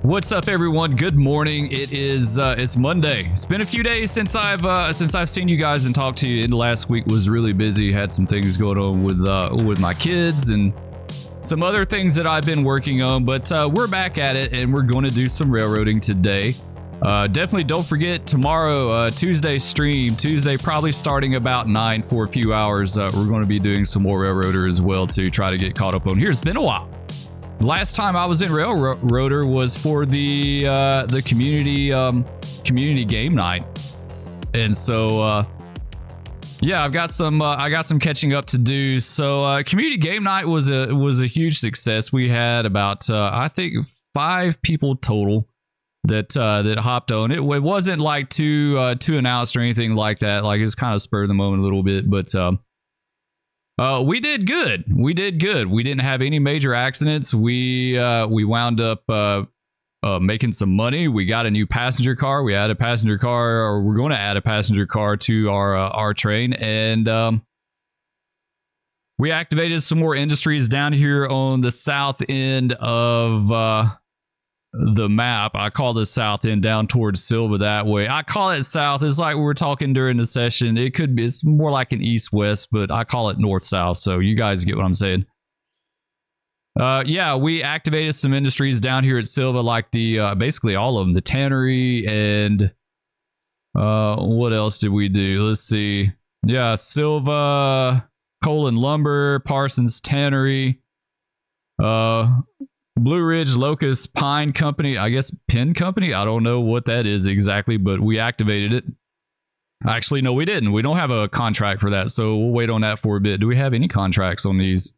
What's up, everyone? Good morning. It's Monday. It's been a few days since I've seen you guys and talked to you. And last week was really busy. Had some things going on with my kids and some other things that I've been working on. But we're back at it, and we're going to do some railroading today. Definitely don't forget tomorrow, Tuesday stream. Tuesday, probably starting about 9 for a few hours. We're going to be doing some more railroader as well to try to get caught up on here. It's been a while. Last time I was in Railroader was for the community game night, and so yeah, I got some catching up to do. So community game night was a huge success. We had about I think 5 people total that hopped on. It wasn't like too announced or anything like that. Like, it's kind of spur of the moment a little bit, but we did good. We didn't have any major accidents. We wound up making some money. We got a new passenger car. We added a passenger car, or we're going to add a passenger car to our train, and we activated some more industries down here on the south end of the map. I call the south end down towards Silva that way. I call it south. It's like we were talking during the session. It could be, it's more like an east-west, but I call it north-south. So you guys get what I'm saying. Yeah, we activated some industries down here at Silva, like the basically all of them, the tannery, and what else did we do? Let's see. Yeah, Silva, Coal and Lumber, Parsons Tannery, Blue Ridge Locust Pine Company, I guess Pin Company. I don't know what that is exactly, but we activated it. Actually, no, we didn't. We don't have a contract for that, so we'll wait on that for a bit. Do we have any contracts on these?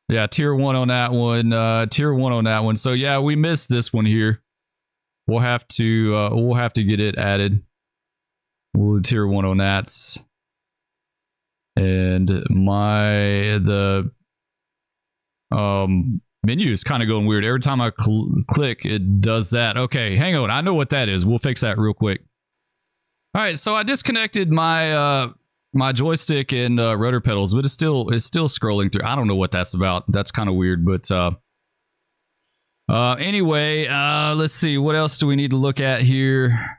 Yeah, tier 1 on that one. Tier 1 on that one. So yeah, we missed this one here. We'll have to get it added. We'll do tier 1 on that. And the menu is kind of going weird. Every time I click, it does that. Okay, hang on. I know what that is. We'll fix that real quick. All right, so I disconnected my my joystick and rotor pedals, but it's still scrolling through. I don't know what that's about. That's kind of weird, but anyway, let's see. What else do we need to look at here?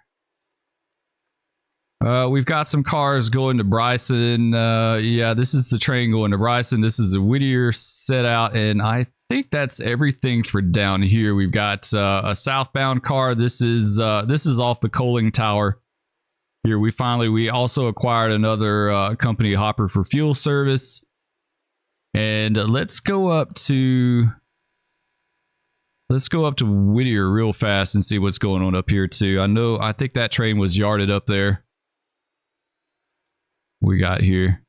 We've got some cars going to Bryson. Yeah, this is the train going to Bryson. This is a Whittier set out, and I think that's everything for down here. We've got a southbound car. This is off the coaling tower. Here we also acquired another company hopper for fuel service, and let's go up to Whittier real fast and see what's going on up here too. I think that train was yarded up there. We got here.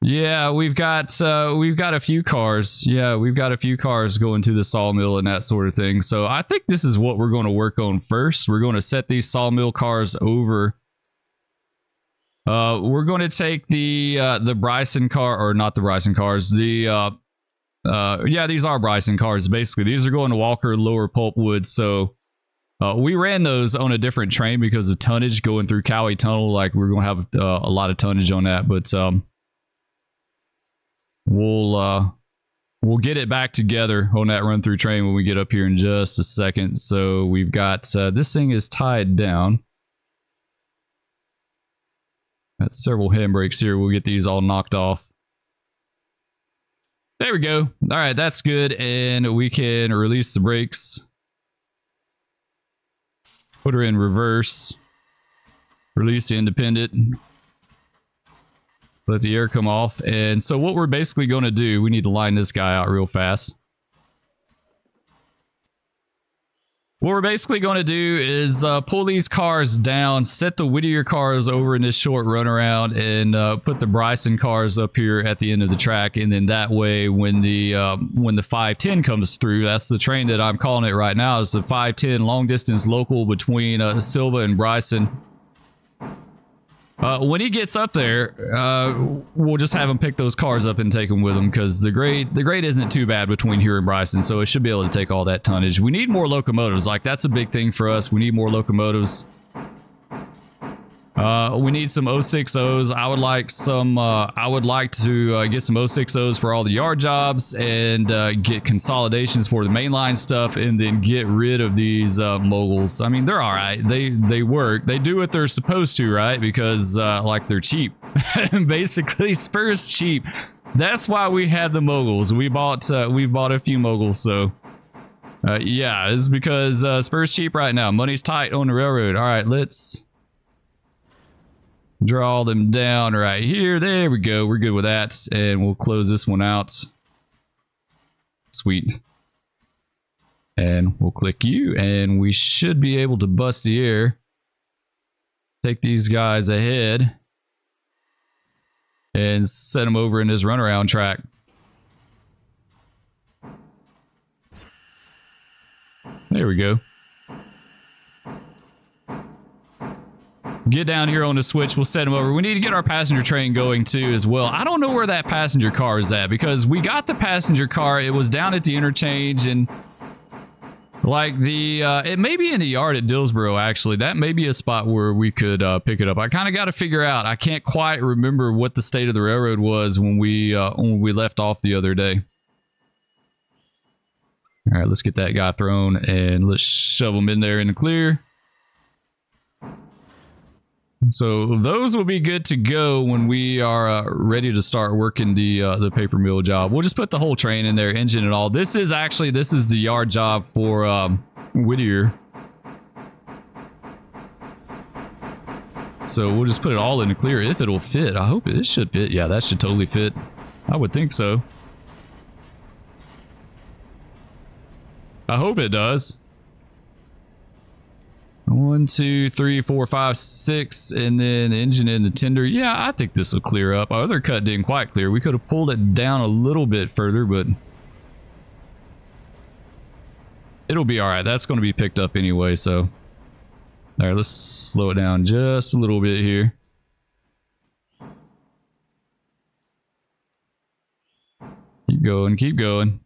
Yeah, we've got a few cars. Yeah, we've got a few cars going to the sawmill and that sort of thing. So I think this is what we're going to work on first. We're going to set these sawmill cars over. We're going to take the Bryson car, or not the Bryson cars. Yeah, these are Bryson cars. Basically, these are going to Walker Lower Pulpwood. So we ran those on a different train because of tonnage going through Cowie Tunnel. Like, we're going to have a lot of tonnage on that, but we'll get it back together on that run through train when we get up here in just a second. So we've got this thing is tied down. Got several handbrakes here. We'll get these all knocked off. There we go. All right, that's good, and we can release the brakes. Put her in reverse. Release the independent. Let the air come off. And so what we're basically going to do, we need to line this guy out real fast. What we're basically going to do is pull these cars down, set the Whittier cars over in this short runaround, and put the Bryson cars up here at the end of the track. And then that way, when the 510 comes through, that's the train that I'm calling it right now, is the 510 long distance local between Silva and Bryson. When he gets up there, we'll just have him pick those cars up and take them with him, because the grade isn't too bad between here and Bryson, so it should be able to take all that tonnage. We need more locomotives. Like, that's a big thing for us. We need more locomotives. We need some 060s. I would like some. I would like to get some 060s for all the yard jobs and get consolidations for the mainline stuff, and then get rid of these moguls. I mean, they're all right. They work. They do what they're supposed to, right? Because like they're cheap. Basically, Spur's cheap. That's why we had the moguls. We bought a few moguls. So yeah, it's because Spur's cheap right now. Money's tight on the railroad. All right, let's draw them down right here. There we go. We're good with that. And we'll close this one out. Sweet. And we'll click you. And we should be able to bust the air. Take these guys ahead. And set them over in this runaround track. There we go. Get down here on the switch. We'll set them over. We need to get our passenger train going too as well. I don't know where that passenger car is at because we got the passenger car. It was down at the interchange and like it may be in the yard at Dillsboro actually. That may be a spot where we could pick it up. I kind of got to figure out. I can't quite remember what the state of the railroad was when we left off the other day. All right, let's get that guy thrown and let's shove him in there in the clear. So those will be good to go when we are ready to start working the paper mill job. We'll just put the whole train in there, engine and all. This is the yard job for Whittier. So we'll just put it all in the clear if it'll fit. I hope it should fit. Yeah, that should totally fit. I would think so. I hope it does. 1, 2, 3, 4, 5, 6, and then engine in the tender. Yeah, I think this will clear up. Our other cut didn't quite clear. We could have pulled it down a little bit further, but it'll be all right. That's going to be picked up anyway, so. All right, let's slow it down just a little bit here. Keep going, keep going.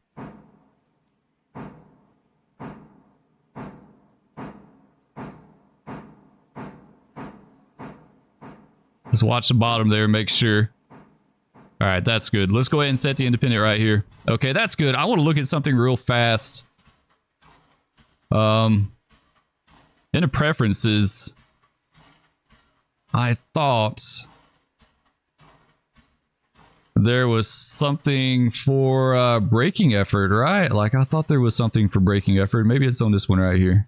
Just watch the bottom there, make sure. All right, that's good. Let's go ahead and set the independent right here. Okay, that's good. I want to look at something real fast. In the preferences, I thought there was something for braking effort, right? Like I thought there was something for braking effort. Maybe it's on this one right here.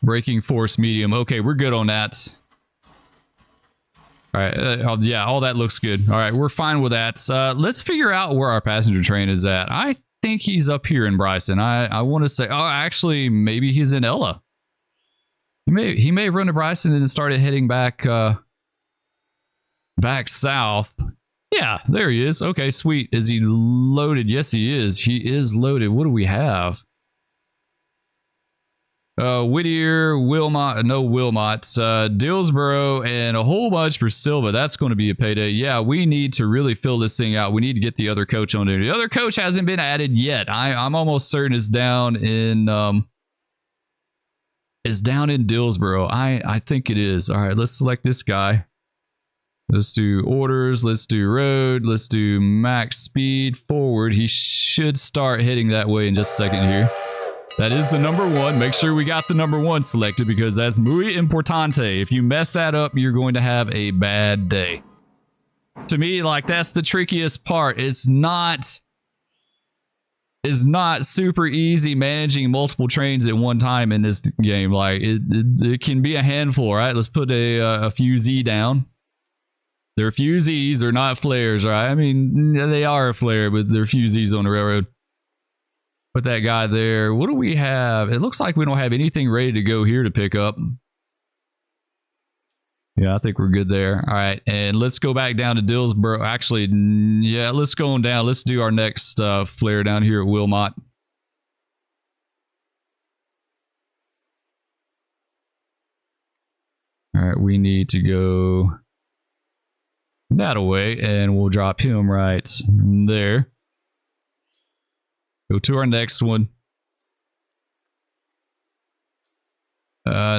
Braking force medium. Okay, we're good on that. All right. Yeah, all that looks good. All right, we're fine with that. Let's figure out where our passenger train is at. I think he's up here in Bryson. I want to say, oh, actually, maybe he's in Ella. He may have run to Bryson and started heading back south. Yeah, there he is. Okay, sweet. Is he loaded? Yes, he is. He is loaded. What do we have? Whittier, Wilmot, no Wilmot, Dillsboro, and a whole bunch for Silva. That's going to be a payday. Yeah, we need to really fill this thing out. We need to get the other coach on there. The other coach hasn't been added yet. I'm almost certain it's down in Dillsboro. I think it is. All right, let's select this guy. Let's do orders. Let's do road. Let's do max speed forward. He should start heading that way in just a second here. That is the number 1. Make sure we got the number 1 selected because that's muy importante. If you mess that up, you're going to have a bad day. To me, like, that's the trickiest part. It's not super easy managing multiple trains at one time in this game. Like, it can be a handful, right? Let's put a few Z down. They're few Zs, they're not flares, right? I mean, they are a flare, but they're few Zs on the railroad. Put that guy there. What do we have? It looks like we don't have anything ready to go here to pick up. Yeah, I think we're good there. All right, and let's go back down to Dillsboro. Actually, yeah, let's go on down. Let's do our next flare down here at Wilmot. All right, we need to go that away, and we'll drop him right there. Go to our next one.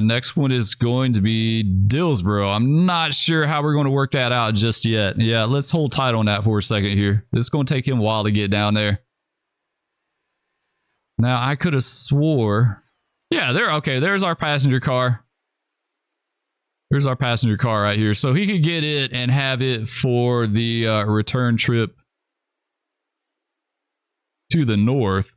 Next one is going to be Dillsboro. I'm not sure how we're going to work that out just yet. Yeah, let's hold tight on that for a second here. It's going to take him a while to get down there. Now, I could have swore... Yeah, okay, there's our passenger car. There's our passenger car right here. So he could get it and have it for the return trip to the north.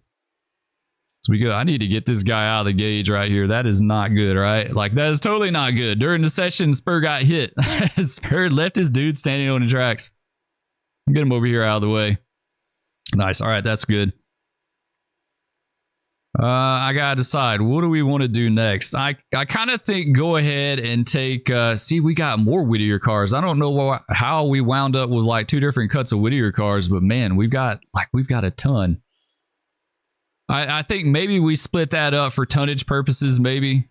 So we go. I need to get this guy out of the gauge right here. That is not good, right? Like, that is totally not good. During the session, Spur got hit. Spur left his dude standing on the tracks. Get him over here out of the way. Nice. All right, that's good. I gotta decide, what do we want to do next? I kind of think go ahead and take see, we got more Whittier cars. I don't know how we wound up with like 2 different cuts of Whittier cars, but man, we've got a ton. I think maybe we split that up for tonnage purposes, maybe.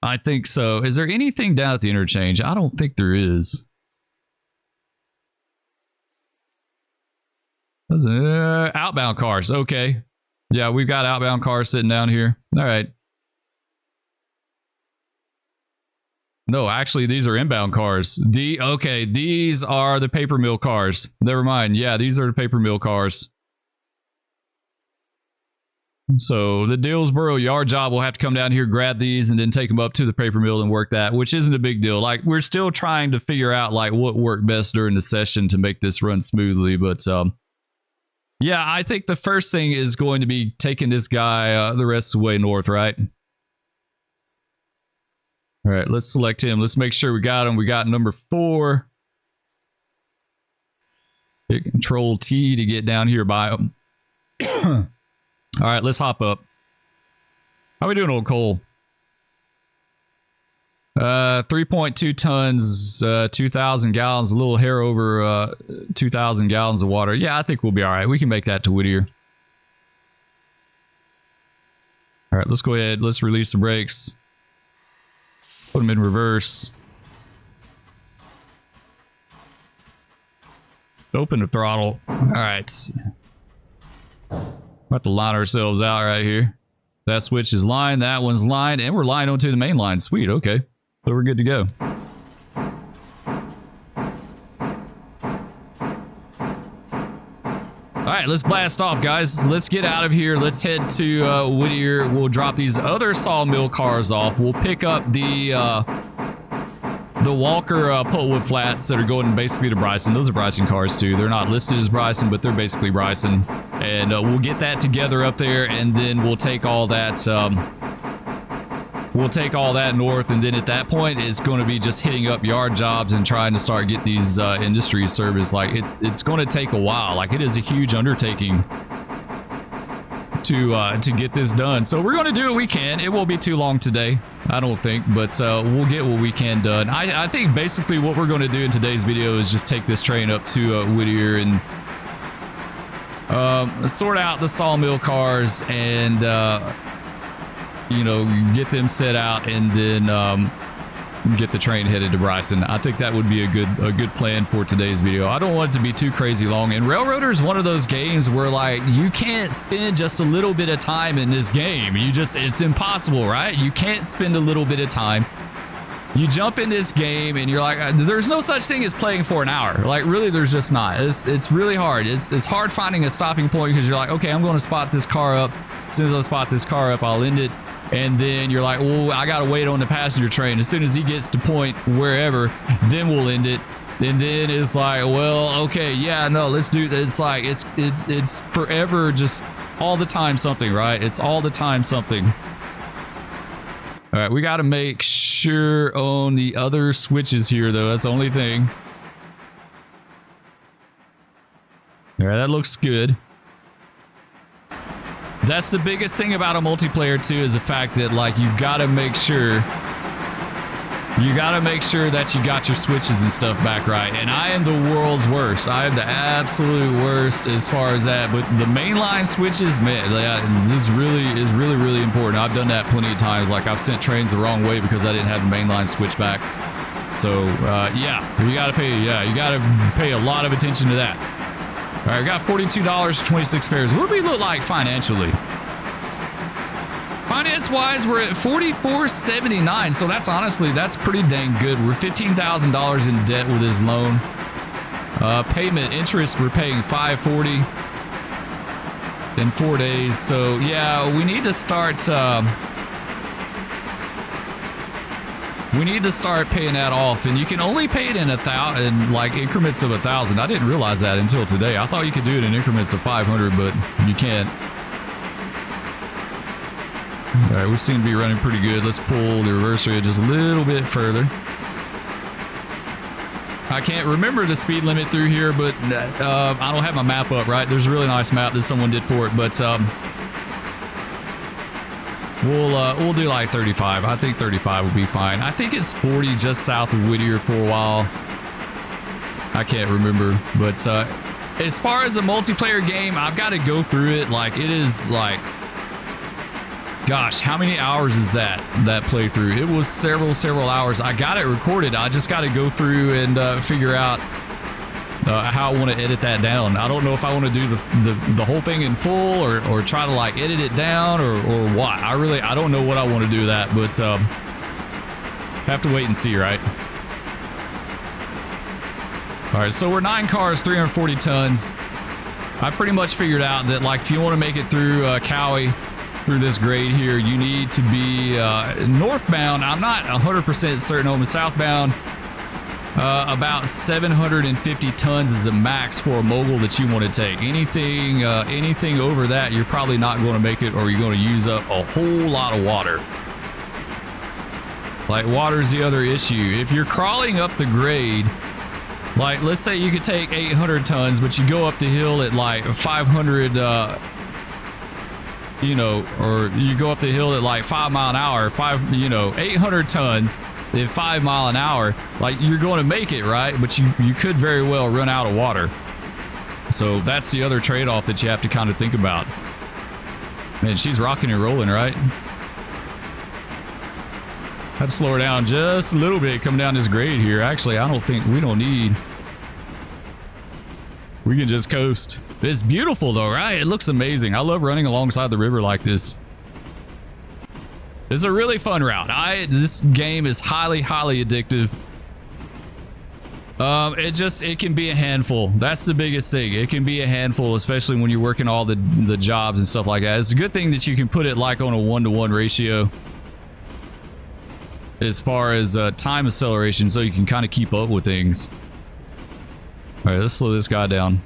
I think so. Is there anything down at the interchange? I don't think there is. Outbound cars, okay. Yeah, we've got outbound cars sitting down here. All right. No, actually, these are inbound cars. Okay, these are the paper mill cars. Never mind. Yeah, these are the paper mill cars. So the Dillsboro yard job will have to come down here, grab these, and then take them up to the paper mill and work that, which isn't a big deal. Like, we're still trying to figure out like what worked best during the session to make this run smoothly, but yeah, I think the first thing is going to be taking this guy the rest of the way north, right? All right, let's select him. Let's make sure we got him. We got number 4. Hit Control T to get down here by him. All right, let's hop up. How we doing, old Cole? 3.2 tons, 2,000 gallons, a little hair over 2,000 gallons of water. Yeah, I think we'll be all right. We can make that to Whittier. All right, let's go ahead. Let's release the brakes. Put them in reverse. Open the throttle. All right. We're about to line ourselves out right here. That switch is lined. That one's lined. And we're lined onto the main line. Sweet. Okay. So we're good to go. All right, let's blast off, guys. Let's get out of here. Let's head to Whittier. We'll drop these other sawmill cars off. We'll pick up the Walker Pultwood flats that are going basically to Bryson. Those are Bryson cars too. They're not listed as Bryson, but they're basically Bryson. And we'll get that together up there, and then we'll take all that. We'll take all that north, and then at that point, it's going to be just hitting up yard jobs and trying to start get these industries serviced. Like, it's going to take a while. Like, it is a huge undertaking to get this done. So we're going to do what we can. It won't be too long today, I don't think, but we'll get what we can done. I think basically what we're going to do in today's video is just take this train up to Whittier and sort out the sawmill cars and you know, get them set out, and then get the train headed to Bryson. I think that would be a good plan for today's video. I don't want it to be too crazy long. And Railroader is one of those games where, like, you can't spend just a little bit of time in this game. It's impossible, right? You can't spend a little bit of time. You jump in this game and you're like, there's no such thing as playing for an hour. Like, really, there's just not. It's really hard. It's hard finding a stopping point, because you're like, okay, I'm going to spot this car up. As soon as I spot this car up, I'll end it. And then you're like, well, I got to wait on the passenger train. As soon as he gets to point wherever, then we'll end it. And then it's like, well, okay, yeah, no, let's do this. It's like, it's forever, just all the time something, right? It's all the time something. All right, we got to make sure on the other switches here, though. That's the only thing. All right, that looks good. That's the biggest thing about a multiplayer too, is the fact that, like, you gotta make sure that you got your switches and stuff back right. And I am the world's worst. I am the absolute worst as far as that. But the mainline switches, man, this really is really important. I've done that plenty of times. Like, I've sent trains the wrong way because I didn't have the mainline switch back. So yeah, you gotta pay a lot of attention to that. All right, we got $42 for 26 fares. What do we look like financially? finance-wise, we're at 4479. So that's honestly, that's pretty dang good. We're $15,000 in debt with his loan. Payment interest, we're paying $540 in 4 days. So yeah, we need to start. We need to start paying that off, and you can only pay it in like increments of 1,000. I didn't realize that until today. I thought you could do it in increments of 500, but you can't. All right, we seem to be running pretty good. Let's pull the reverse rate just a little bit further. I can't remember the speed limit through here, but I don't have my map up, right? There's a really nice map that someone did for it, but we'll do like 35. I think 35 would be fine. I think it's 40 just south of Whittier for a while. I can't remember, but as far as a multiplayer game, I've got to go through it. Like, it is like, gosh, how many hours is that playthrough? It was several hours. I got it recorded. I just got to go through and figure out how I want to edit that down. I don't know if I want to do the whole thing in full or try to like edit it down or what. I don't know what I want to do with that, but have to wait and see, right? All right, so we're 9 cars, 340 tons. I pretty much figured out that like if you want to make it through Cowie, through this grade here, you need to be northbound. I'm not 100% certain on the southbound. About 750 tons is a max for a mogul that you want to take. Anything over that, you're probably not going to make it, or you're going to use up a whole lot of water. Like, water's the other issue. If you're crawling up the grade, like, let's say you could take 800 tons, but you go up the hill at like 500, or you go up the hill at like 5 mile an hour, 800 tons at 5 mile an hour, like, you're going to make it, right? But you could very well run out of water. So that's the other trade-off that you have to kind of think about. Man, she's rocking and rolling, right? I'd slow her down just a little bit coming down this grade here. Actually, I don't think we need. We can just coast. It's beautiful though, right? It looks amazing. I love running alongside the river like this. It's a really fun route. This game is highly addictive. It can be a handful. That's the biggest thing. It can be a handful, especially when you're working all the jobs and stuff like that. It's a good thing that you can put it like on a 1-to-1 ratio as far as time acceleration, so you can kind of keep up with things. All right, let's slow this guy down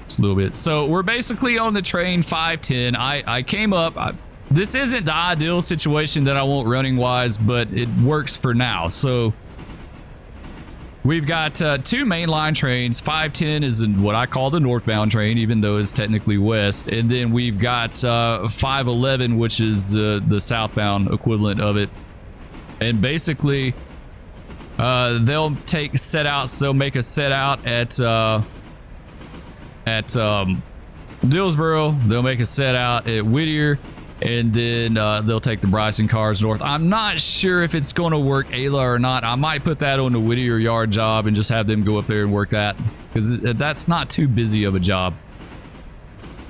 just a little bit. So we're basically on the train 510. I came up. This isn't the ideal situation that I want running wise, but it works for now. So we've got 2 mainline trains. 510 is what I call the northbound train, even though it's technically west. And then we've got 511, which is the southbound equivalent of it. And basically, they'll take set outs. They'll make a set out at Dillsboro. They'll make a set out at Whittier. And then they'll take the Bryson cars north. I'm not sure if it's going to work Ayla or not. I might put that on the Whittier yard job and just have them go up there and work that, because that's not too busy of a job.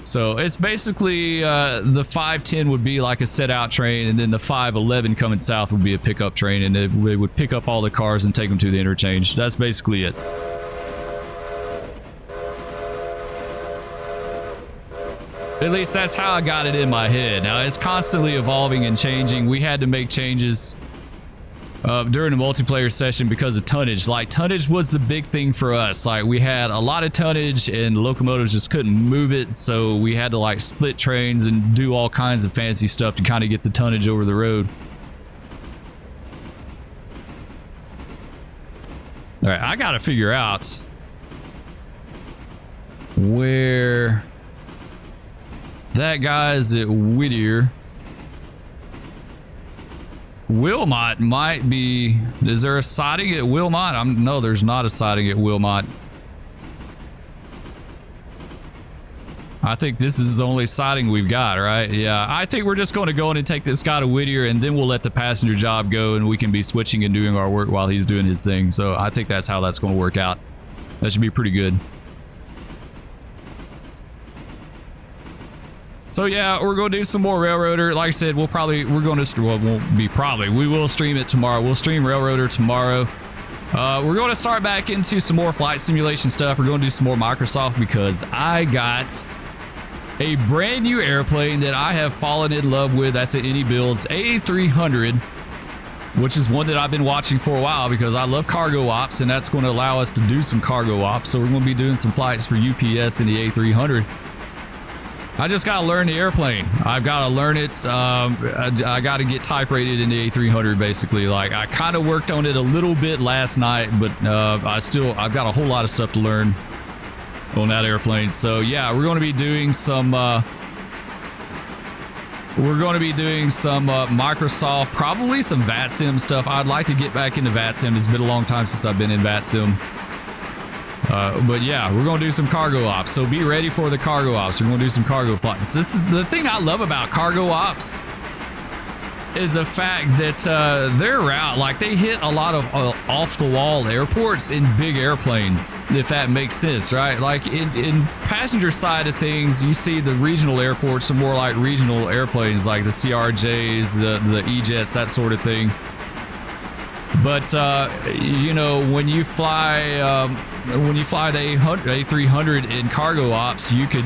So it's basically the 510 would be like a set out train, and then the 511 coming south would be a pickup train, and they would pick up all the cars and take them to the interchange. That's basically it. At least that's how I got it in my head. Now, it's constantly evolving and changing. We had to make changes during the multiplayer session because of tonnage. Like, tonnage was the big thing for us. Like, we had a lot of tonnage and locomotives just couldn't move it. So we had to like split trains and do all kinds of fancy stuff to kind of get the tonnage over the road. All right, I got to figure out where that guy's at Whittier. Wilmot might be. Is there a siding at Wilmot? No, there's not a siding at Wilmot. I think this is the only siding we've got, right? Yeah, I think we're just going to go in and take this guy to Whittier, and then we'll let the passenger job go, and we can be switching and doing our work while he's doing his thing. So I think that's how that's going to work out. That should be pretty good. So yeah, we're going to do some more Railroader. Like I said, we will stream it tomorrow. We'll stream Railroader tomorrow. We're going to start back into some more flight simulation stuff. We're going to do some more Microsoft because I got a brand new airplane that I have fallen in love with. That's at AnyBuilds A300, which is one that I've been watching for a while because I love cargo ops, and that's going to allow us to do some cargo ops. So we're going to be doing some flights for UPS in the A300. I just got to learn the airplane. I've got to learn it. I got to get type rated in the A300, basically. Like, I kind of worked on it a little bit last night, but I've got a whole lot of stuff to learn on that airplane. So yeah, we're going to be doing some Microsoft, probably some VATSIM stuff. I'd like to get back into VATSIM. It's been a long time since I've been in VATSIM. But yeah, we're going to do some cargo ops. So be ready for the cargo ops. We're going to do some cargo flights. This is the thing I love about cargo ops is the fact that their route, like they hit a lot of off-the-wall airports in big airplanes, if that makes sense, right? Like in passenger side of things, you see the regional airports are more like regional airplanes, like the CRJs, the E-Jets, that sort of thing. But you know, when you fly the A300 in cargo ops, you could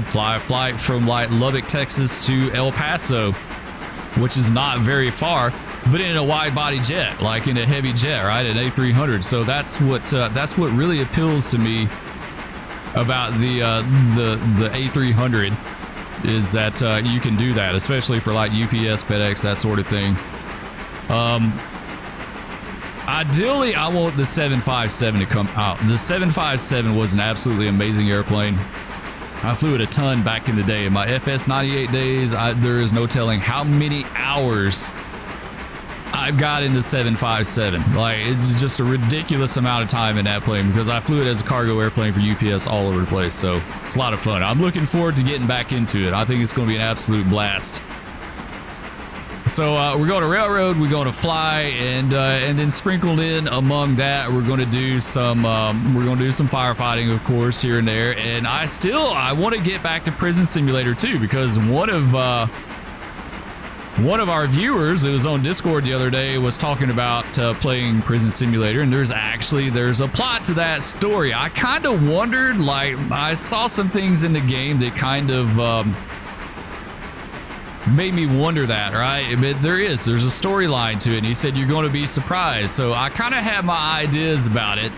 fly a flight from like Lubbock, Texas to El Paso, which is not very far, but in a wide body jet, like in a heavy jet, right? An A300. So that's what really appeals to me about the A300 is that you can do that, especially for like UPS, FedEx, that sort of thing. Ideally, I want the 757 to come out. The 757 was an absolutely amazing airplane. I flew it a ton back in the day. In my FS98 days, there is no telling how many hours I've got in the 757. Like, it's just a ridiculous amount of time in that plane because I flew it as a cargo airplane for UPS all over the place. So it's a lot of fun. I'm looking forward to getting back into it. I think it's going to be an absolute blast. So we're going to railroad, we're going to fly, and then sprinkled in among that, we're going to do some firefighting, of course, here and there. And I want to get back to Prison Simulator too, because one of our viewers who was on Discord the other day was talking about playing Prison Simulator, and there's a plot to that story. I kind of wondered, like, I saw some things in the game that kind of made me wonder that, right? But there's a storyline to it, and he said you're going to be surprised. So I kind of have my ideas about it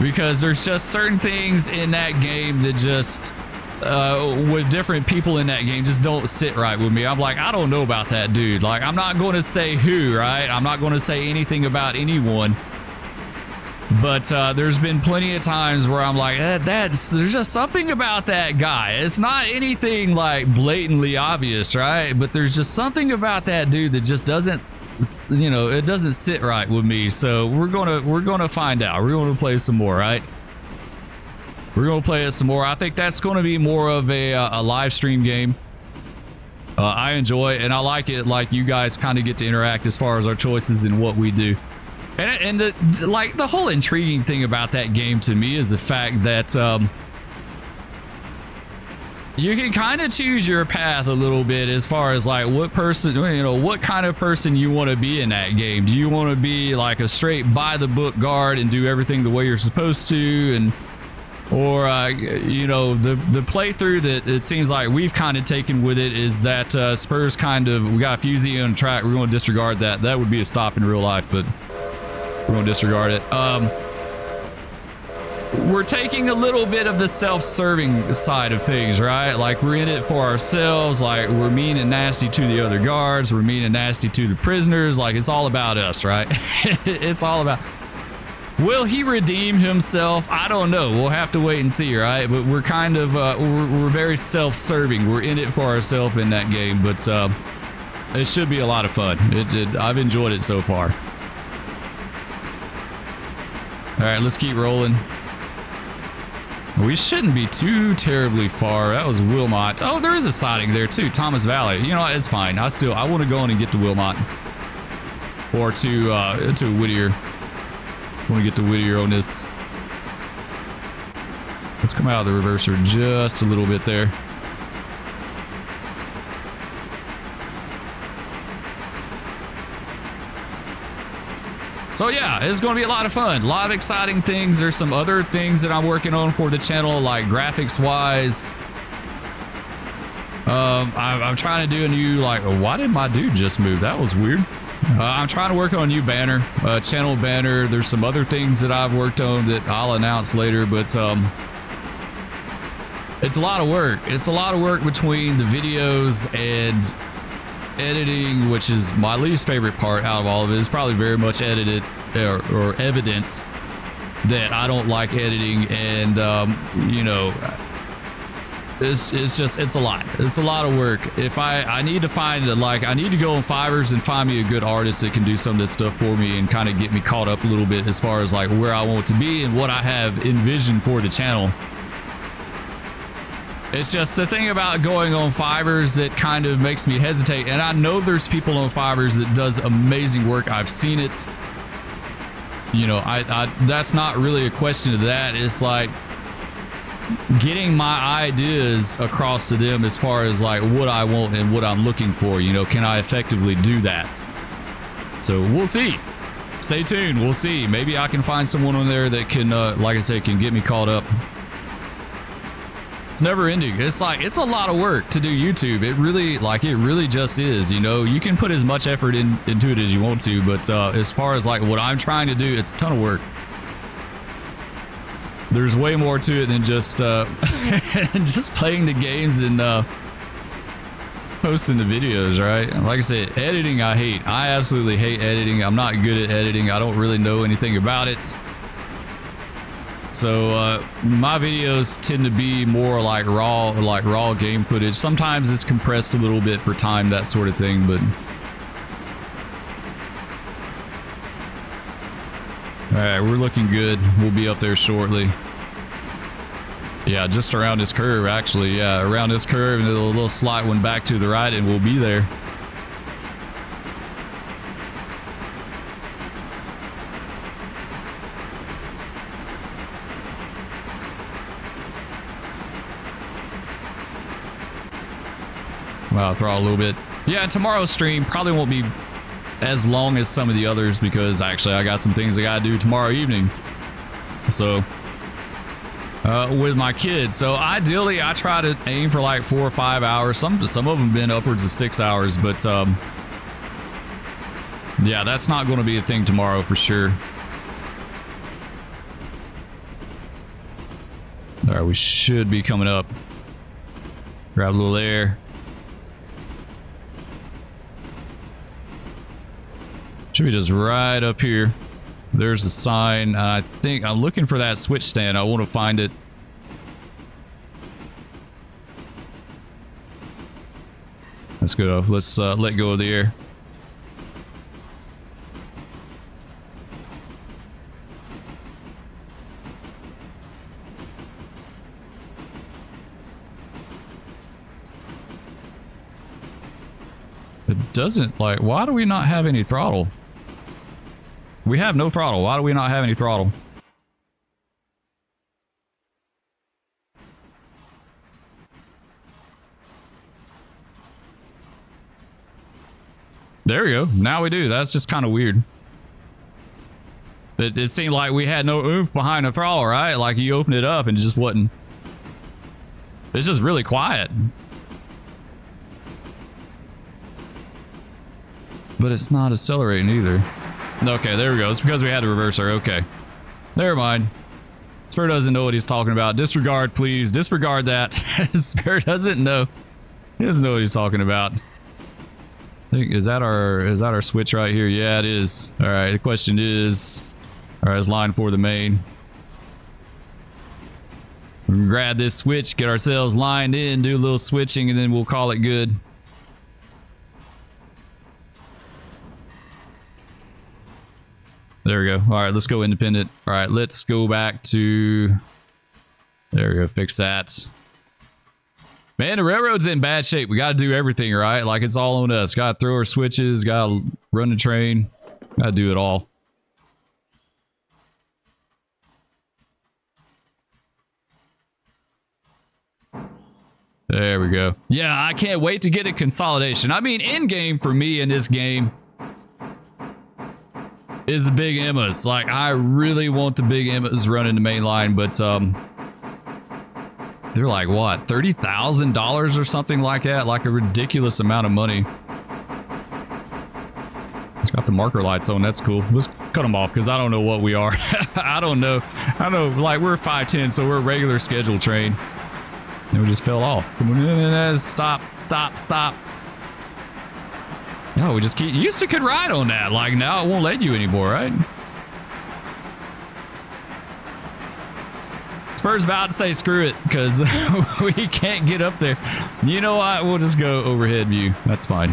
because there's just certain things in that game that just with different people in that game just don't sit right with me. I'm like, I don't know about that dude. Like, I'm not going to say who, right? I'm not going to say anything about anyone. But there's been plenty of times where I'm like, there's just something about that guy. It's not anything like blatantly obvious, right? But there's just something about that dude that just doesn't, you know, it doesn't sit right with me. So we're gonna find out. We're gonna play some more, right? We're gonna play it some more. I think that's gonna be more of a live stream game. I enjoy it, and I like it. Like, you guys kind of get to interact as far as our choices and what we do. And the whole intriguing thing about that game to me is the fact that you can kind of choose your path a little bit as far as like what kind of person you want to be in that game. Do you want to be like a straight by the book guard and do everything the way you're supposed to, or you know, the playthrough that it seems like we've kind of taken with it is that Spurs we got a fusee on track. We're going to disregard that. That would be a stop in real life, but we're going to disregard it. We're taking a little bit of the self-serving side of things, right? Like, we're in it for ourselves. Like, we're mean and nasty to the other guards. We're mean and nasty to the prisoners. Like, it's all about us, right? It's all about... Will he redeem himself? I don't know. We'll have to wait and see, right? But we're kind of... we're very self-serving. We're in it for ourselves in that game. But it should be a lot of fun. I've enjoyed it so far. All right, let's keep rolling. We shouldn't be too terribly far. That was Wilmot. Oh, there is a siding there too. Thomas Valley. You know what? It's fine. I want to go in and get to Wilmot. Or to Whittier. I want to get to Whittier on this. Let's come out of the reverser just a little bit there. So yeah, it's going to be a lot of fun. A lot of exciting things. There's some other things that I'm working on for the channel, like graphics wise. I'm trying to do a new, like, why did my dude just move? That was weird. I'm trying to work on a new banner, channel banner. There's some other things that I've worked on that I'll announce later, but it's a lot of work. It's a lot of work between the videos and editing, which is my least favorite part out of all of it. It's probably very much edited or evidence that I don't like editing, and you know, it's a lot. It's a lot of work. If I need to find I need to go on Fiverr and find me a good artist that can do some of this stuff for me and kind of get me caught up a little bit as far as like where I want to be and what I have envisioned for the channel. It's just the thing about going on Fiverr that kind of makes me hesitate. And I know there's people on Fiverr that does amazing work. I've seen it. You know, I that's not really a question of that. It's like getting my ideas across to them as far as like what I want and what I'm looking for. You know, can I effectively do that? So we'll see. Stay tuned. We'll see. Maybe I can find someone on there that can, like I said, can get me caught up. It's never ending. It's like, it's a lot of work to do YouTube. It really just is. You know, you can put as much effort into it as you want to, but as far as like what I'm trying to do, it's a ton of work. There's way more to it than just just playing the games and posting the videos, right? Like I said, editing I hate. I absolutely hate editing. I'm not good at editing. I don't really know anything about it. So my videos tend to be more like raw game footage. Sometimes it's compressed a little bit for time, that sort of thing, but all right, we're looking good. We'll be up there shortly. Yeah, just around this curve, actually. Yeah, around this curve, and a little slight one back to the right, and we'll be there. Wow, throttle a little bit. Yeah, tomorrow's stream probably won't be as long as some of the others because actually I got some things I gotta do tomorrow evening. So with my kids. So ideally I try to aim for like 4 or 5 hours. Some of them been upwards of 6 hours, but yeah, that's not going to be a thing tomorrow for sure. All right, we should be coming up. Grab a little air. Should be just right up here. There's a sign. I think I'm looking for that switch stand. I want to find it. Let's go. Let's let go of the air. It doesn't, like, why do we not have any throttle? We have no throttle. Why do we not have any throttle? There we go. Now we do. That's just kind of weird. It seemed like we had no oomph behind the throttle, right? Like you opened it up and it just wasn't. It's just really quiet. But it's not accelerating either. Okay, there we go. It's because we had to reverse her. Okay. Never mind. Spur doesn't know what he's talking about. Disregard, please. Disregard that. Spur doesn't know. He doesn't know what he's talking about. I think, is that our switch right here? Yeah, it is. All right, the question is, all right, it's line for the main. We can grab this switch, get ourselves lined in, do a little switching, and then we'll call it good. There we go. All right, let's go independent. All right, let's go back to... There we go, fix that. Man, the railroad's in bad shape. We got to do everything, right? Like, it's all on us. Got to throw our switches, got to run the train. Got to do it all. There we go. Yeah, I can't wait to get a consolidation. I mean, in-game for me in this game... is the big Emmas. Like, I really want the big Emmas running the main line, but they're like, what, $30,000 or something like that? Like a ridiculous amount of money. It's got the marker lights on. That's cool. Let's cut them off because I don't know what we are. I don't know. I know, like, we're 510, so we're a regular scheduled train. And we just fell off. Stop, stop, stop. No, we just keep... You used to could ride on that. Like, now it won't let you anymore, right? Spur's about to say screw it because we can't get up there. You know what? We'll just go overhead view. That's fine.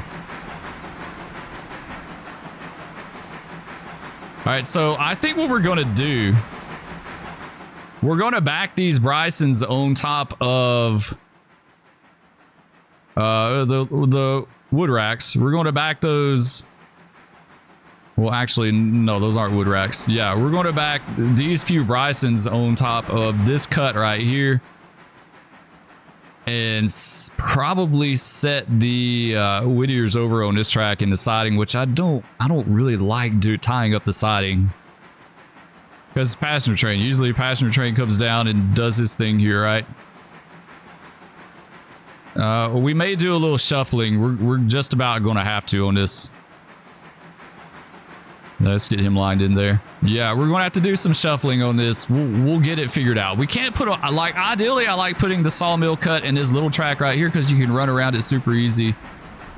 All right, so I think what we're going to do... We're going to back these Brysons on top of the wood racks. We're going to back those. Well, actually, no, those aren't wood racks. Yeah, we're going to back these few Brysons on top of this cut right here. And probably set the Whittiers over on this track in the siding, which I don't really like tying up the siding. Because it's passenger train. Usually a passenger train comes down and does his thing here, right? We may do a little shuffling. We're just about going to have to on this. Let's get him lined in there. Yeah, we're going to have to do some shuffling on this. We'll get it figured out. We can't put... Like, ideally, I like putting the sawmill cut in this little track right here because you can run around it super easy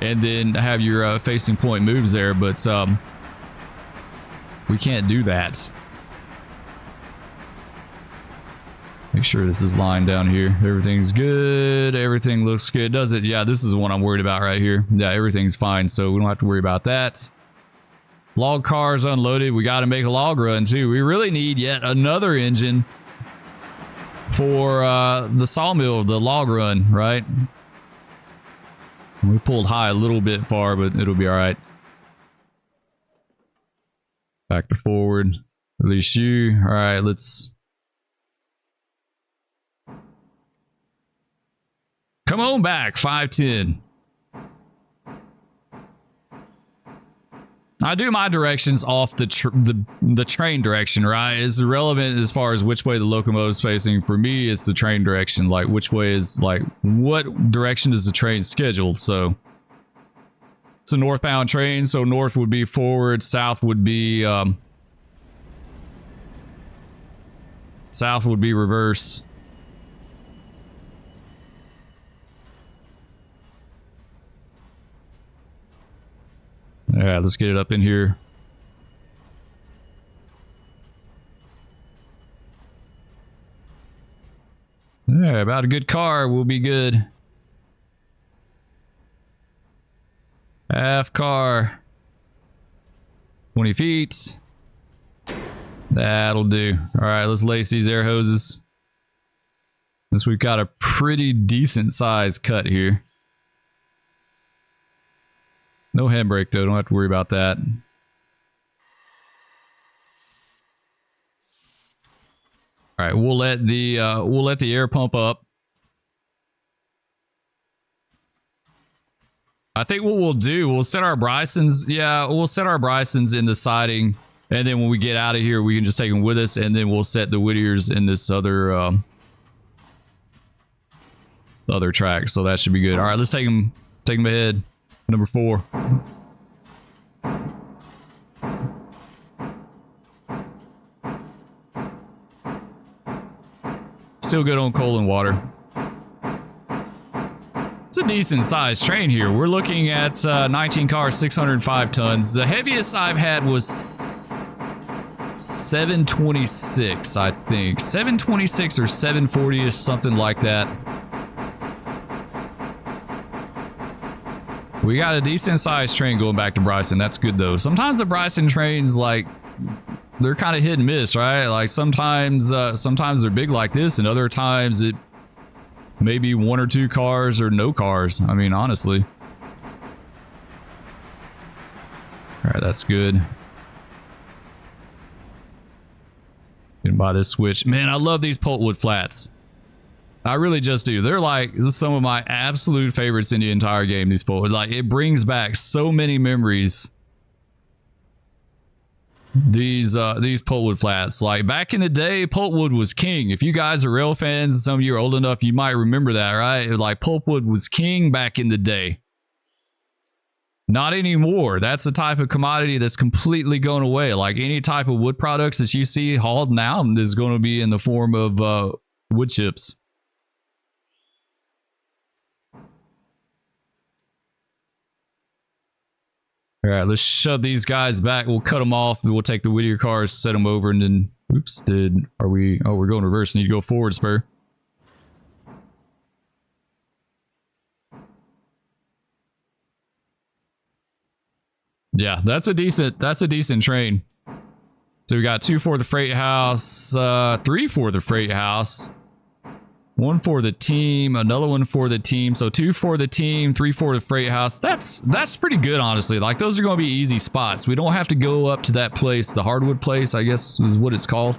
and then have your facing point moves there. But we can't do that. Make sure this is lined down here. Everything's good. Everything looks good. Does it? Yeah, this is the one I'm worried about right here. Yeah, everything's fine, so we don't have to worry about that. Log cars unloaded. We got to make a log run, too. We really need yet another engine for the sawmill, the log run, right? We pulled high a little bit far, but it'll be all right. Back to forward. Release you. All right, let's... Come on back, 510. I do my directions off the train direction, right? It's irrelevant as far as which way the locomotive's facing. For me, it's the train direction. Like, which way is, like, what direction is the train scheduled? So, it's a northbound train, so north would be forward, south would be reverse. All right, let's get it up in here. Yeah, about a good car, we'll be good. Half car. 20 feet. That'll do. All right, let's lace these air hoses. Since we've got a pretty decent size cut here. No handbrake though, don't have to worry about that. All right, we'll let the air pump up. I think what we'll do, we'll set our Brysons. Yeah, we'll set our Brysons in the siding, and then when we get out of here, we can just take them with us, and then we'll set the Whittiers in this other track. So that should be good. All right, let's take them ahead. Number 4. Still good on coal and water. It's a decent sized train here. We're looking at 19 cars, 605 tons. The heaviest I've had was 726, I think. 726 or 740 or something like that. We got a decent sized train going back to Bryson. That's good though. Sometimes the Bryson trains, like, they're kind of hit and miss, right? Like sometimes they're big like this, and other times it may be 1 or 2 cars or no cars. I mean, honestly. All right, that's good. Gonna buy this switch. Man, I love these pulpwood flats. I really just do. They're like some of my absolute favorites in the entire game, these pulpwood. Like, it brings back so many memories. these pulpwood flats. Like back in the day, pulpwood was king. If you guys are rail fans, some of you are old enough, you might remember that, right? Like pulpwood was king back in the day. Not anymore. That's the type of commodity that's completely going away. Like any type of wood products that you see hauled now is going to be in the form of wood chips. All right, let's shove these guys back. We'll cut them off. We'll take the Whittier cars, set them over, and then... Oops, are we... Oh, we're going reverse. Need to go forward, Spur. Yeah, that's a decent train. So we got 2 for the freight house, 3 for the freight house, 1 for the team, another 1 for the team. So 2 for the team, 3 for the freight house. That's pretty good, honestly. Like those are going to be easy spots. We don't have to go up to that place, the hardwood place, I guess is what it's called.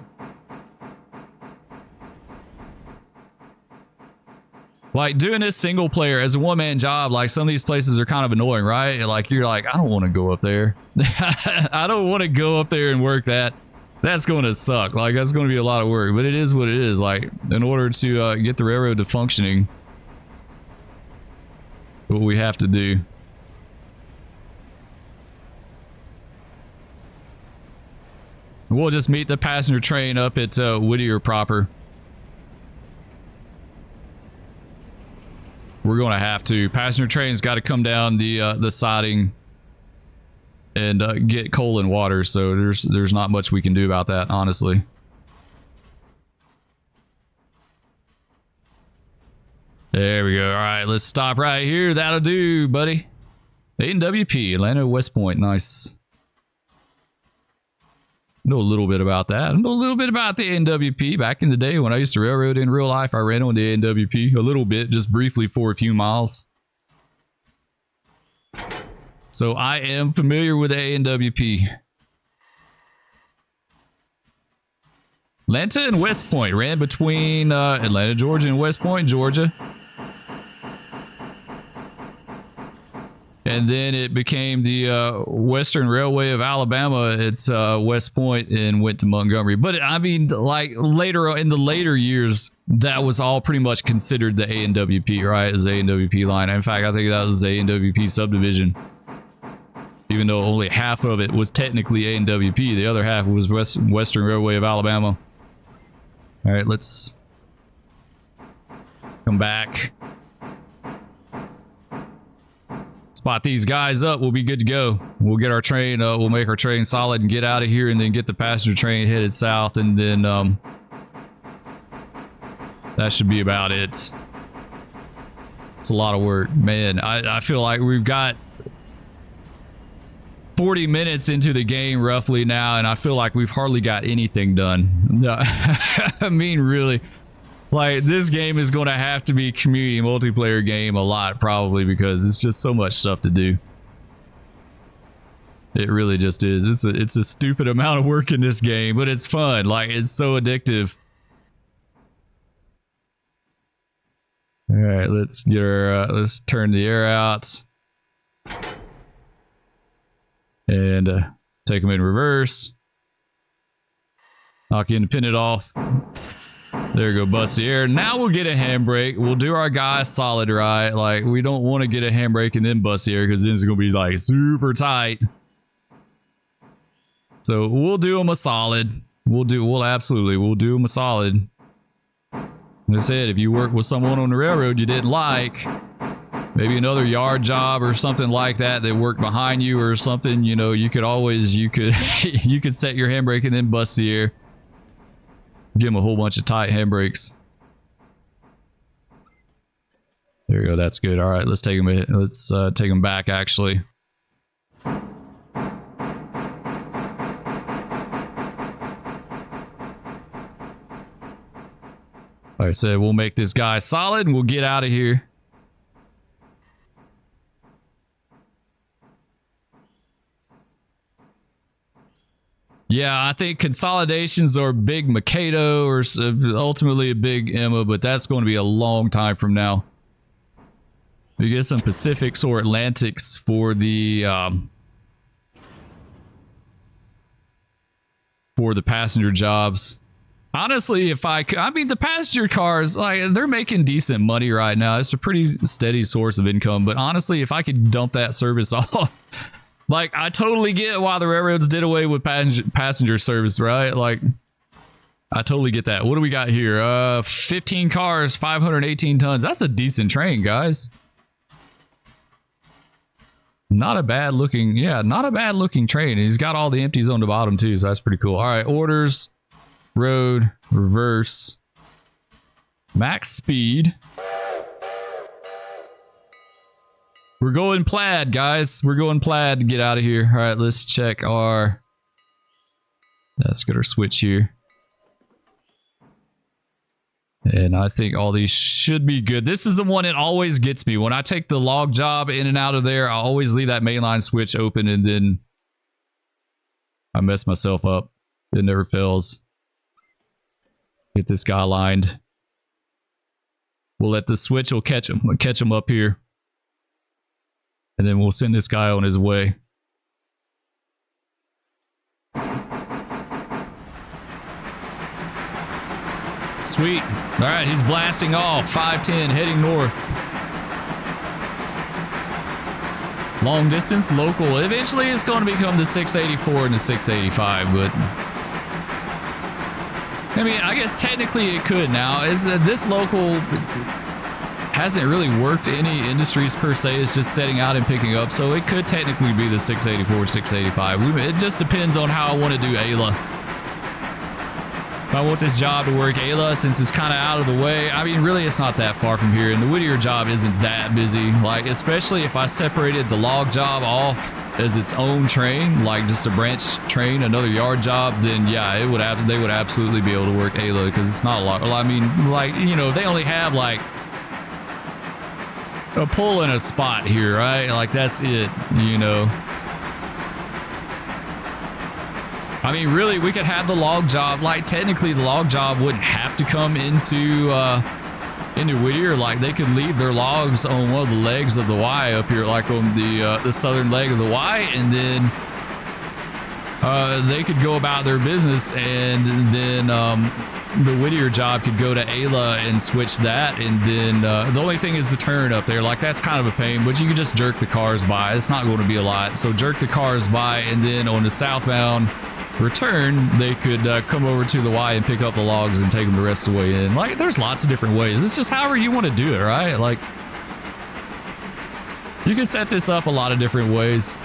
Like doing this single player as a one-man job, like some of these places are kind of annoying, right? Like you're like, I don't want to go up there. I don't want to go up there and work that. That's going to suck. Like that's going to be a lot of work, but it is what it is. Like in order to get the railroad to functioning, what we have to do. We'll just meet the passenger train up at Whittier proper. We're going to have to. Passenger train's got to come down the siding and get coal and water. So there's not much we can do about that, honestly. There we go. All right, let's stop right here. That'll do, buddy. ANWP, Atlanta West Point. Nice. Know a little bit about that. I know a little bit about the ANWP. Back in the day when I used to railroad in real life, I ran on the ANWP a little bit, just briefly for a few miles. So I am familiar with the ANWP. Atlanta and West Point. Ran between Atlanta, Georgia and West Point, Georgia. And then it became the Western Railway of Alabama at West Point and went to Montgomery. But I mean, like later in the later years, that was all pretty much considered the ANWP, right? As the ANWP line. In fact, I think that was the ANWP subdivision. Even though only half of it was technically ANWP, the other half was Western Railway of Alabama. All right, let's come back. Spot these guys up, we'll be good to go. We'll get our train, we'll make our train solid and get out of here and then get the passenger train headed south, and then that should be about it. It's a lot of work, man. I feel like we've got 40 minutes into the game roughly now, and I feel like we've hardly got anything done. I mean, really. Like, this game is going to have to be a community multiplayer game a lot, probably, because it's just so much stuff to do. It really just is. It's a stupid amount of work in this game, but it's fun. Like, it's so addictive. All right, let's get our, let's turn the air out. And take them in reverse. Knock the independent off. There we go, bust the air. Now we'll get a handbrake. We'll do our guys solid, right? Like, we don't want to get a handbrake and then bust the air because then it's going to be like super tight. So we'll do them a solid. We'll do them a solid. Like I said, if you work with someone on the railroad you didn't like, maybe another yard job or something like that that worked behind you or something, you know, you could always, you could set your handbrake and then bust the air. Give them a whole bunch of tight handbrakes. There we go. That's good. All right, let's take them. Let's take them back. Actually, like I said, we'll make this guy solid and we'll get out of here. Yeah, I think consolidations are big Mikado or ultimately a big Emma, but that's going to be a long time from now. We get some Pacifics or Atlantics for the for the passenger jobs. Honestly, if I mean, the passenger cars, like, they're making decent money right now. It's a pretty steady source of income. But honestly, if I could dump that service off, like, I totally get why the railroads did away with passenger service, right? Like, I totally get that. What do we got here? 15 cars, 518 tons. That's a decent train, guys. Not a bad looking, yeah, not a bad looking train. He's got all the empties on the bottom too, so that's pretty cool. All right, orders, road, reverse, max speed. We're going plaid, guys. We're going plaid to get out of here. All right, let's check our... Let's get our switch here. And I think all these should be good. This is the one that always gets me. When I take the log job in and out of there, I always leave that mainline switch open and then I mess myself up. It never fails. Get this guy lined. We'll let the switch will catch him up here. And then we'll send this guy on his way. Sweet. All right, he's blasting off. 510, heading north. Long distance, local. Eventually, it's going to become the 684 and the 685, but... I mean, I guess technically it could now. This local hasn't really worked any industries per se. It's just setting out and picking up, so it could technically be the 684, 685. It just depends on how I want to do Ayla. If I want this job to work Ayla, since it's kind of out of the way, I mean, really, it's not that far from here, and the Whittier job isn't that busy. Like, especially if I separated the log job off as its own train, like just a branch train, another yard job, then yeah, they would absolutely be able to work Ayla, because it's not a lot. Well, I mean, like, you know, they only have like a pull and a spot here, right? Like, that's it, you know. I mean, really, we could have the log job. Like, technically, the log job wouldn't have to come into Whittier. Like, they could leave their logs on one of the legs of the Y up here, like on the southern leg of the Y, and then they could go about their business, and then the Whittier job could go to Ayla and switch that, and then the only thing is the turn up there. Like, that's kind of a pain, but you can just jerk the cars by. It's not going to be a lot. So jerk the cars by, and then on the southbound return, they could come over to the Y and pick up the logs and take them the rest of the way in. Like, there's lots of different ways. It's just however you want to do it, right? Like, you can set this up a lot of different ways.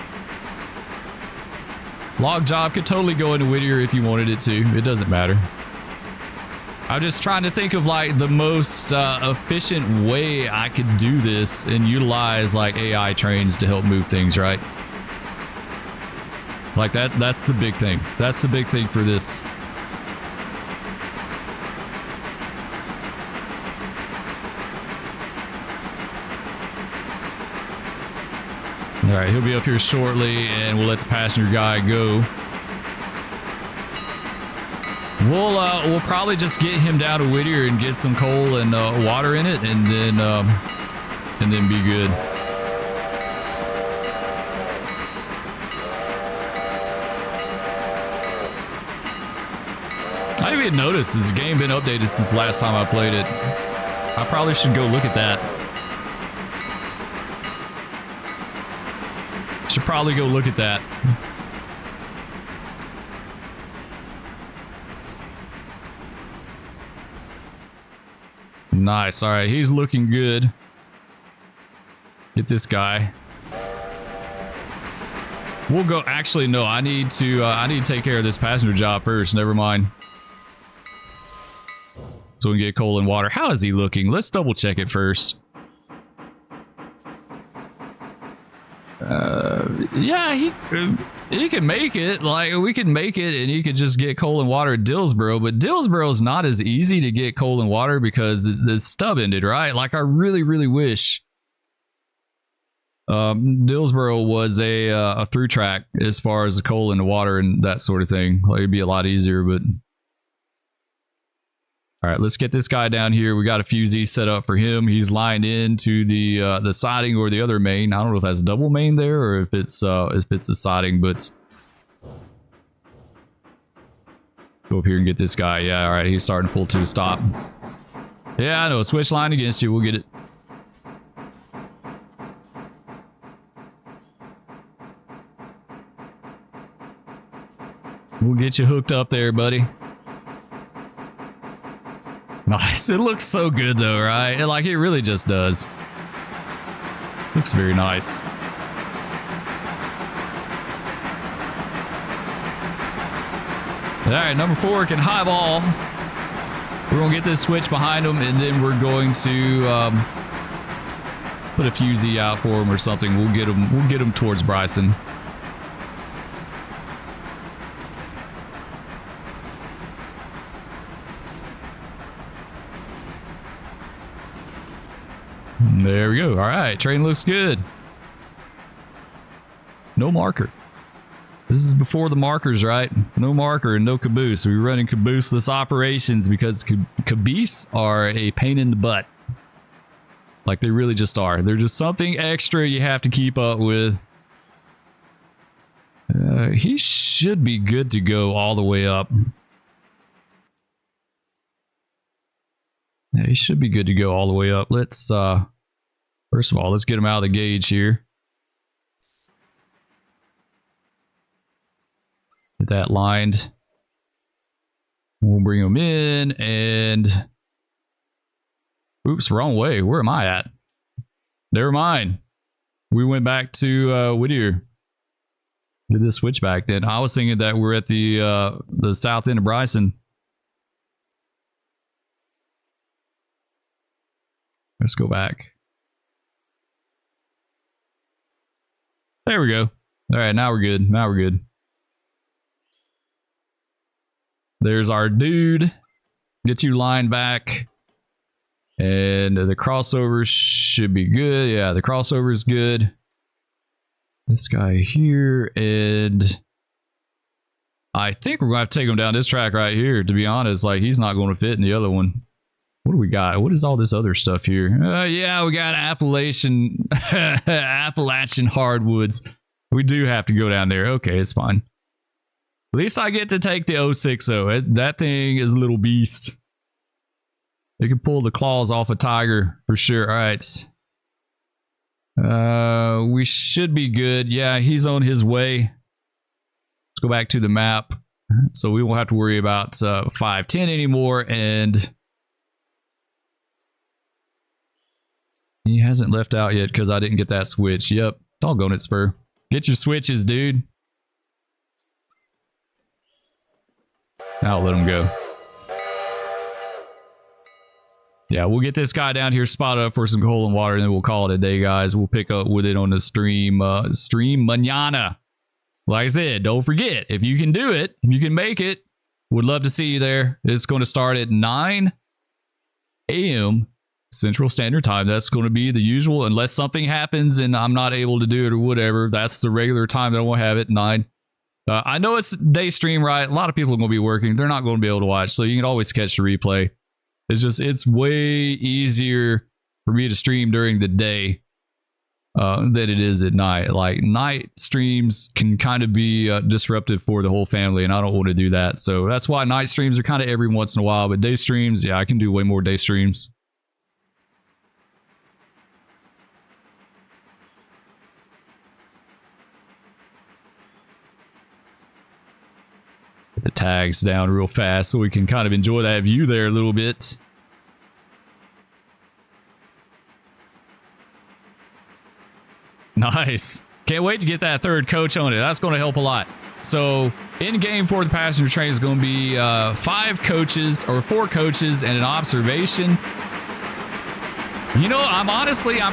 Log job could totally go into Whittier if you wanted it to. It doesn't matter. I'm just trying to think of like the most efficient way I could do this and utilize like AI trains to help move things, right? Like that's the big thing. That's the big thing for this. All right, he'll be up here shortly, and we'll let the passenger guy go. We'll probably just get him down to Whittier and get some coal and water in it, and then be good. I didn't even notice this game been updated since the last time I played it. I probably should go look at that. Should probably go look at that. Nice. All right, he's looking good. Get this guy. We'll go. Actually, no. I need to take care of this passenger job first. Never mind. So we can get coal and water. How is he looking? Let's double check it first. Yeah, he can make it. Like, we can make it, and you could just get coal and water at Dillsboro. But Dillsboro is not as easy to get coal and water because it's stub ended, right? Like, I really, really wish Dillsboro was a through track as far as the coal and the water and that sort of thing. Like, it'd be a lot easier, but. All right, let's get this guy down here. We got a fusee set up for him. He's lined into the siding or the other main. I don't know if that's double main there or if it's a siding, but Go up here and get this guy. Yeah, all right. He's starting to pull to a stop. Yeah, I know. Switch line against you. We'll get it. We'll get you hooked up there, buddy. Nice. It looks so good, though, right? Like, it really just does. Looks very nice. All right, number 4 can high ball. We're going to get this switch behind him, and then we're going to put a fusee out for him or something. We'll get him towards Bryson. There we go. All right, train looks good. No marker. This is before the markers, right? No marker and no caboose. We're running cabooseless operations because caboose are a pain in the butt. Like, they really just are. They're just something extra you have to keep up with. He should be good to go all the way up. Yeah, he should be good to go all the way up. Let's, first of all, let's get him out of the gauge here. Get that lined. We'll bring him in and... Oops, wrong way. Where am I at? Never mind. We went back to Whittier. Did this switch back then. I was thinking that we're at the south end of Bryson. Let's go back. There we go. All right, now we're good. Now we're good. There's our dude. Get you lined back. And the crossover should be good. Yeah, the crossover is good. This guy here. And I think we're going to have to take him down this track right here, to be honest. Like, he's not going to fit in the other one. What do we got? What is all this other stuff here? Yeah, we got Appalachian hardwoods. We do have to go down there. Okay, it's fine. At least I get to take the 060. That thing is a little beast. It can pull the claws off a tiger for sure. All right. We should be good. Yeah, he's on his way. Let's go back to the map. So we won't have to worry about 510 anymore. And he hasn't left out yet because I didn't get that switch. Yep. Doggone it, Spur. Get your switches, dude. Now I'll let him go. Yeah, we'll get this guy down here spotted up for some coal and water, and then we'll call it a day, guys. We'll pick up with it on the stream mañana. Like I said, don't forget, if you can do it, if you can make it, would love to see you there. It's going to start at 9 a.m. Central Standard Time. That's going to be the usual, unless something happens and I'm not able to do it or whatever. That's the regular time that I will have it, 9. I know it's day stream, right? A lot of people are going to be working. They're not going to be able to watch, so you can always catch the replay. It's way easier for me to stream during the day than it is at night. Like, night streams can kind of be disruptive for the whole family, and I don't want to do that. So that's why night streams are kind of every once in a while. But day streams, yeah, I can do way more day streams. The tags down real fast so we can kind of enjoy that view there a little bit. Nice. Can't wait to get that third coach on it. That's going to help a lot. So in game for the passenger train is going to be 5 coaches or 4 coaches and an observation. You know, I'm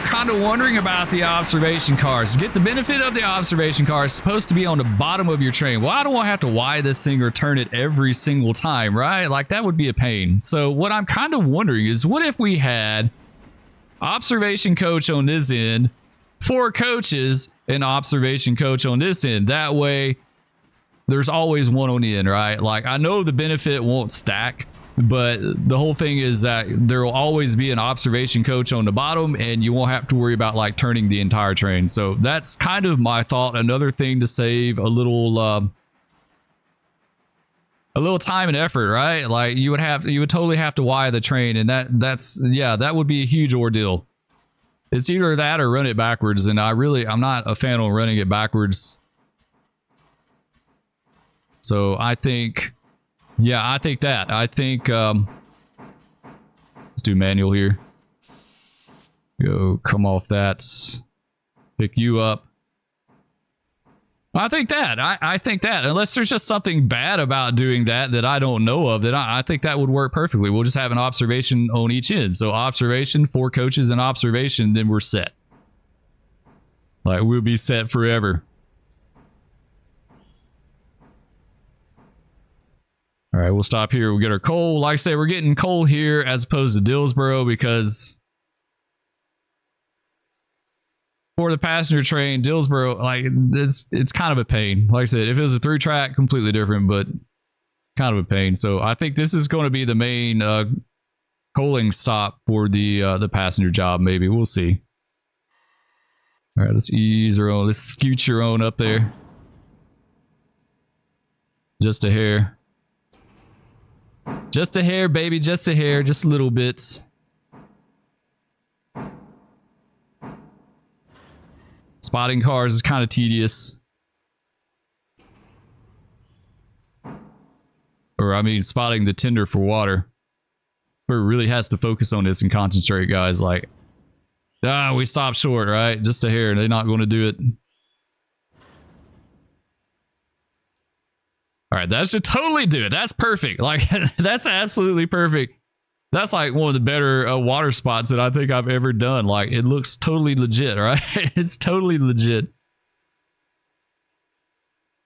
kind of wondering about the observation cars. To get the benefit of the observation car, it's supposed to be on the bottom of your train. Well, I don't want to have to wire this thing or turn it every single time, right? Like, that would be a pain. So what I'm kind of wondering is, what if we had observation coach on this end, 4 coaches, and observation coach on this end? That way, there's always one on the end, right? Like, I know the benefit won't stack, but the whole thing is that there will always be an observation coach on the bottom, and you won't have to worry about like turning the entire train. So that's kind of my thought. Another thing to save a little a little time and effort, right? Like you would totally have to wire the train, and that would be a huge ordeal. It's either that or run it backwards, and I'm not a fan of running it backwards. So I think, yeah, I think let's do manual here. Go, come off that. Pick you up. I think that. I think that. Unless there's just something bad about doing that I don't know of, that I think that would work perfectly. We'll just have an observation on each end. So observation, 4 coaches and observation, then we're set. Like, we'll be set forever. All right, we'll stop here. We'll get our coal. Like I say, we're getting coal here as opposed to Dillsboro because for the passenger train, Dillsboro, like, it's kind of a pain. Like I said, if it was a through track, completely different, but kind of a pain. So I think this is going to be the main coaling stop for the passenger job. Maybe we'll see. All right, let's ease her on. Let's scoot your own up there. Just a hair. Just a hair, baby. Just a hair. Just little bits. Spotting cars is kind of tedious. Or, I mean, spotting the tender for water. But it really has to focus on this and concentrate, guys. Like, we stopped short, right? Just a hair. They're not going to do it. All right, that should totally do it. That's perfect. Like, that's absolutely perfect. That's like one of the better water spots that I think I've ever done. Like, it looks totally legit, right? It's totally legit.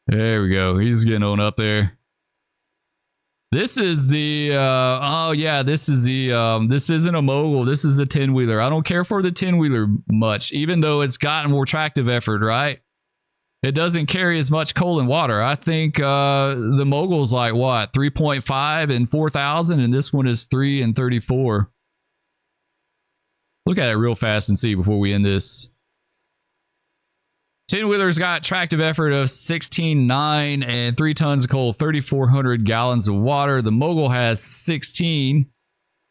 There we go. He's getting on up there. This is the, oh yeah, this is the, this isn't a mogul. This is a 10-wheeler. I don't care for the 10-wheeler much, even though it's gotten more tractive effort, right? It doesn't carry as much coal and water. I think the mogul's like what, 3.5 and 4,000, and this one is 3 and 34. Look at it real fast and see before we end this. 10-wheeler's got tractive effort of 16.9 and 3 tons of coal, 3,400 gallons of water. The mogul has 16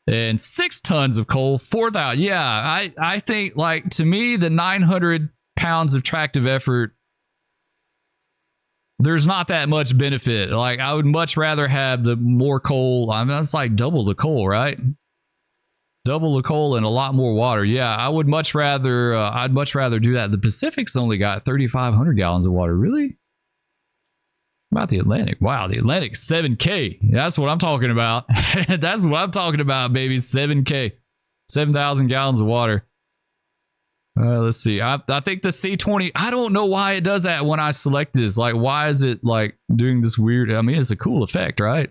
and 6 tons of coal, 4,000. Yeah, I think, like, to me, the 900 pounds of tractive effort, there's not that much benefit. Like, I would much rather have the more coal. I mean, that's like double the coal, right? Double the coal and a lot more water. Yeah, I would much rather, I'd much rather do that. The Pacific's only got 3,500 gallons of water. Really? About the Atlantic? Wow, the Atlantic, 7K. That's what I'm talking about. That's what I'm talking about, baby. 7K. 7,000 gallons of water. Let's see. I think the C20, I don't know why it does that when I select this. Like, why is it like doing this weird? I mean, it's a cool effect, right?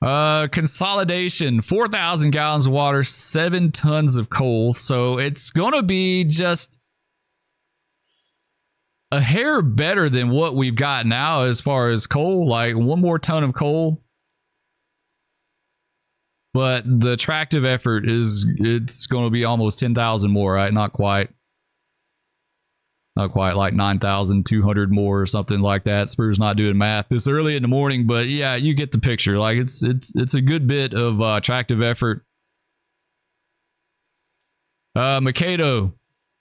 Consolidation, 4,000 gallons of water, 7 tons of coal. So it's going to be just a hair better than what we've got now as far as coal. Like, 1 more ton of coal. But the tractive effort it's going to be almost 10,000 more, right? Not quite. Not quite, like 9,200 more or something like that. Spur's not doing math this early in the morning, but yeah, you get the picture. Like, it's a good bit of tractive effort. Mikado,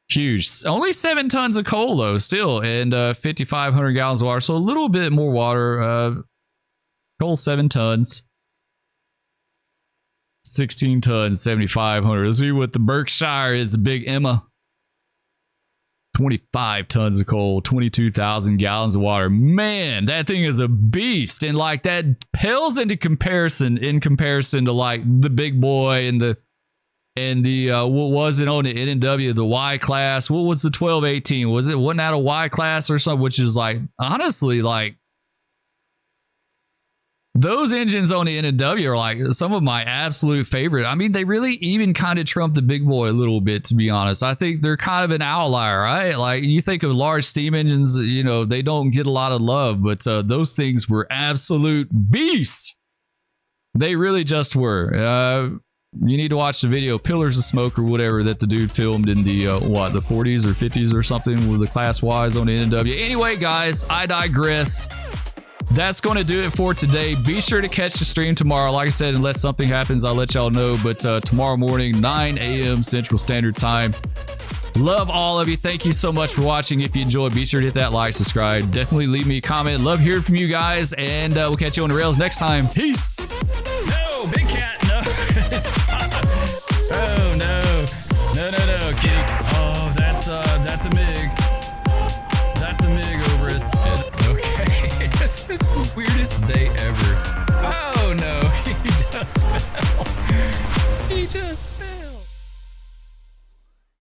huge. Only 7 tons of coal though, still, and 5,500 gallons of water. So a little bit more water. Coal 7 tons. 16 tons, 7,500. Let's see what the Berkshire is. The Big Emma. 25 tons of coal, 22,000 gallons of water. Man, that thing is a beast. And like, that pales into comparison to like the big boy and the what was it on the NNW, the Y class? What was the 1218? Wasn't that a Y class or something? Which is like, honestly, like, those engines on the NNW are like some of my absolute favorite. I mean, they really even kind of trump the big boy a little bit, to be honest. I think they're kind of an outlier, right? Like, you think of large steam engines, you know, they don't get a lot of love, but those things were absolute beasts. They really just were. You need to watch the video, Pillars of Smoke or whatever, that the dude filmed in the, the 40s or 50s or something with the Class Ys on the NNW. Anyway, guys, I digress. that's going to do it for today. Be sure to catch the stream tomorrow. Like I said, unless something happens, I'll let y'all know. But tomorrow morning, 9 a.m. Central Standard Time. Love all of you. Thank you so much for watching. If you enjoyed, be sure to hit that like, subscribe. Definitely leave me a comment. Love hearing from you guys. And we'll catch you on the rails next time. Peace. No, big cat. No. Oh, no. No, kitty. Oh, that's a MiG. That's a MiG over his head. Okay. It's the weirdest day ever. Oh, no. He just fell. He just fell.